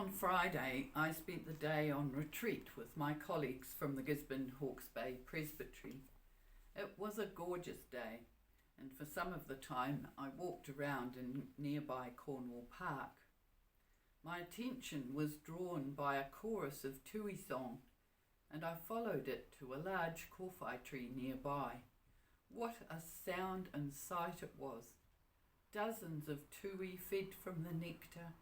On Friday, I spent the day on retreat with my colleagues from the Gisborne Hawke's Bay Presbytery. It was a gorgeous day, and for some of the time I walked around in nearby Cornwall Park. My attention was drawn by a chorus of tui song, and I followed it to a large kowhai tree nearby. What a sound and sight it was! Dozens of tui fed from the nectar,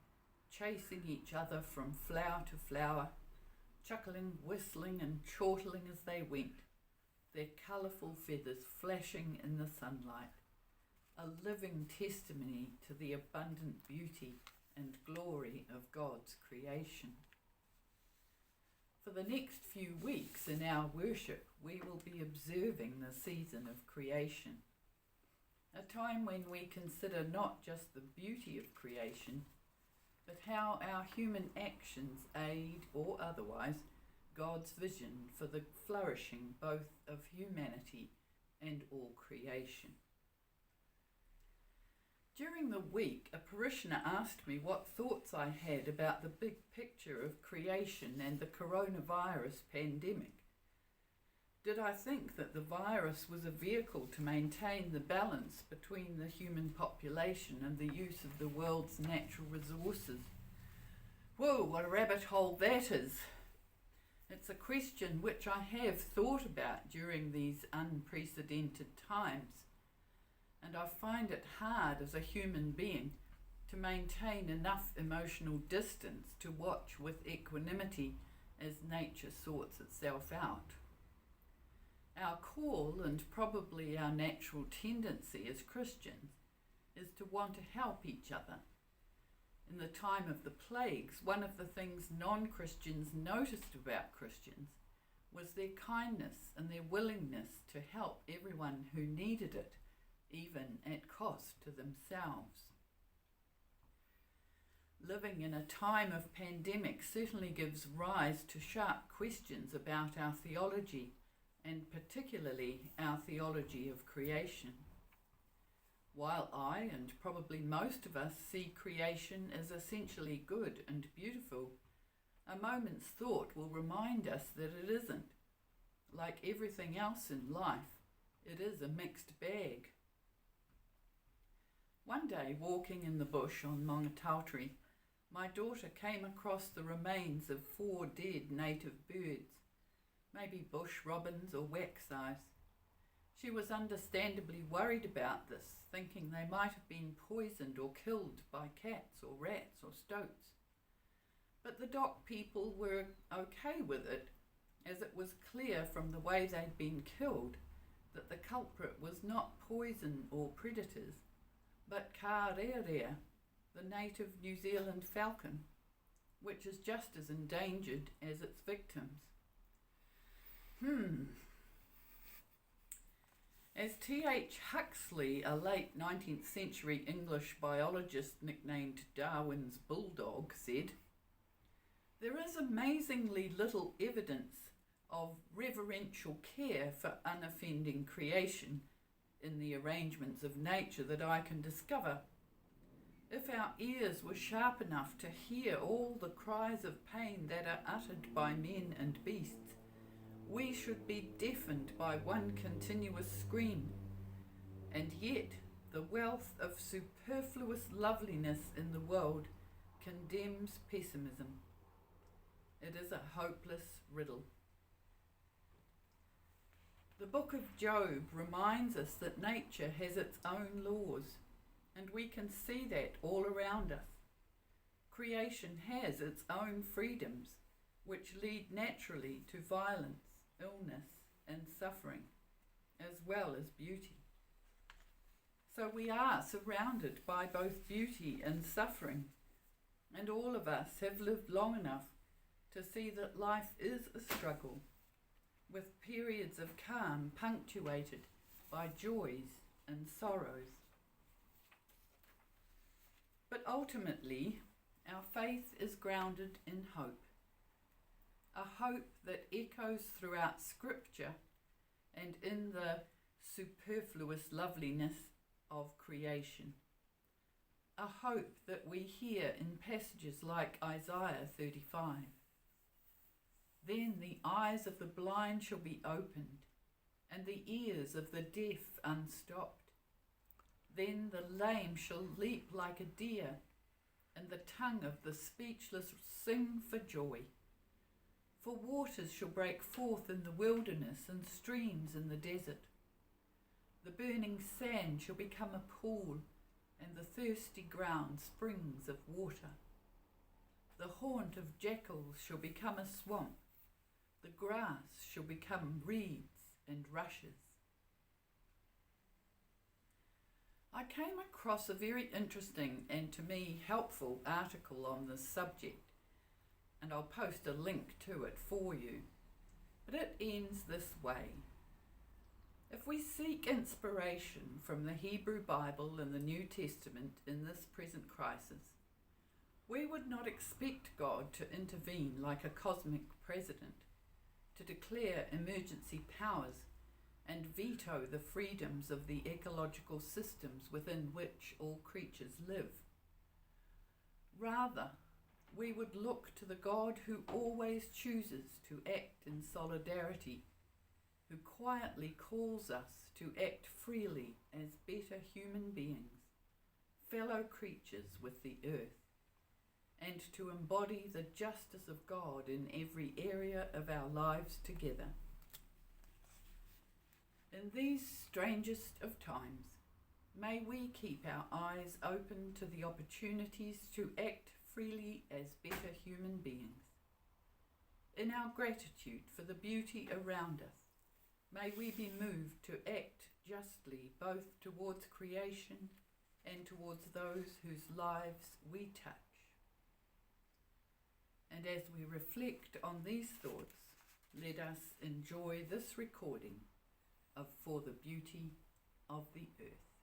chasing each other from flower to flower, chuckling, whistling and chortling as they went, their colourful feathers flashing in the sunlight, a living testimony to the abundant beauty and glory of God's creation. For the next few weeks in our worship, we will be observing the season of creation, a time when we consider not just the beauty of creation, but how our human actions aid or otherwise God's vision for the flourishing both of humanity and all creation. During the week, a parishioner asked me what thoughts I had about the big picture of creation and the coronavirus pandemic. Did I think that the virus was a vehicle to maintain the balance between the human population and the use of the world's natural resources? Whoa, what a rabbit hole that is! It's a question which I have thought about during these unprecedented times, and I find it hard as a human being to maintain enough emotional distance to watch with equanimity as nature sorts itself out. Our call, and probably our natural tendency as Christians, is to want to help each other. In the time of the plagues, one of the things non-Christians noticed about Christians was their kindness and their willingness to help everyone who needed it, even at cost to themselves. Living in a time of pandemic certainly gives rise to sharp questions about our theology, and particularly our theology of creation. While I, and probably most of us, see creation as essentially good and beautiful, a moment's thought will remind us that it isn't. Like everything else in life, it is a mixed bag. One day, walking in the bush on Maungatautari, my daughter came across the remains of 4 dead native birds, maybe bush robins or waxeyes. She was understandably worried about this, thinking they might have been poisoned or killed by cats or rats or stoats. But the dock people were okay with it, as it was clear from the way they'd been killed that the culprit was not poison or predators, but ka rearea, the native New Zealand falcon, which is just as endangered as its victims. As T.H. Huxley, a late 19th century English biologist nicknamed Darwin's bulldog, said, "There is amazingly little evidence of reverential care for unoffending creation in the arrangements of nature that I can discover. If our ears were sharp enough to hear all the cries of pain that are uttered by men and beasts, we should be deafened by one continuous scream. And yet the wealth of superfluous loveliness in the world condemns pessimism. It is a hopeless riddle." The book of Job reminds us that nature has its own laws, and we can see that all around us. Creation has its own freedoms, which lead naturally to violence, illness and suffering, as well as beauty. So we are surrounded by both beauty and suffering, and all of us have lived long enough to see that life is a struggle, with periods of calm punctuated by joys and sorrows. But ultimately, our faith is grounded in hope. A hope that echoes throughout Scripture and in the superfluous loveliness of creation. a hope that we hear in passages like Isaiah 35. Then the eyes of the blind shall be opened, and the ears of the deaf unstopped. Then the lame shall leap like a deer, and the tongue of the speechless sing for joy. For waters shall break forth in the wilderness, and streams in the desert. The burning sand shall become a pool, and the thirsty ground springs of water. The haunt of jackals shall become a swamp. The grass shall become reeds and rushes. I came across a very interesting and to me helpful article on this subject, and I'll post a link to it for you. But it ends this way. If we seek inspiration from the Hebrew Bible and the New Testament in this present crisis, we would not expect God to intervene like a cosmic president, to declare emergency powers and veto the freedoms of the ecological systems within which all creatures live. Rather, we would look to the God who always chooses to act in solidarity, who quietly calls us to act freely as better human beings, fellow creatures with the earth, and to embody the justice of God in every area of our lives together. In these strangest of times, may we keep our eyes open to the opportunities to act freely as better human beings. In our gratitude for the beauty around us, may we be moved to act justly both towards creation and towards those whose lives we touch. And as we reflect on these thoughts, let us enjoy this recording of For the Beauty of the Earth.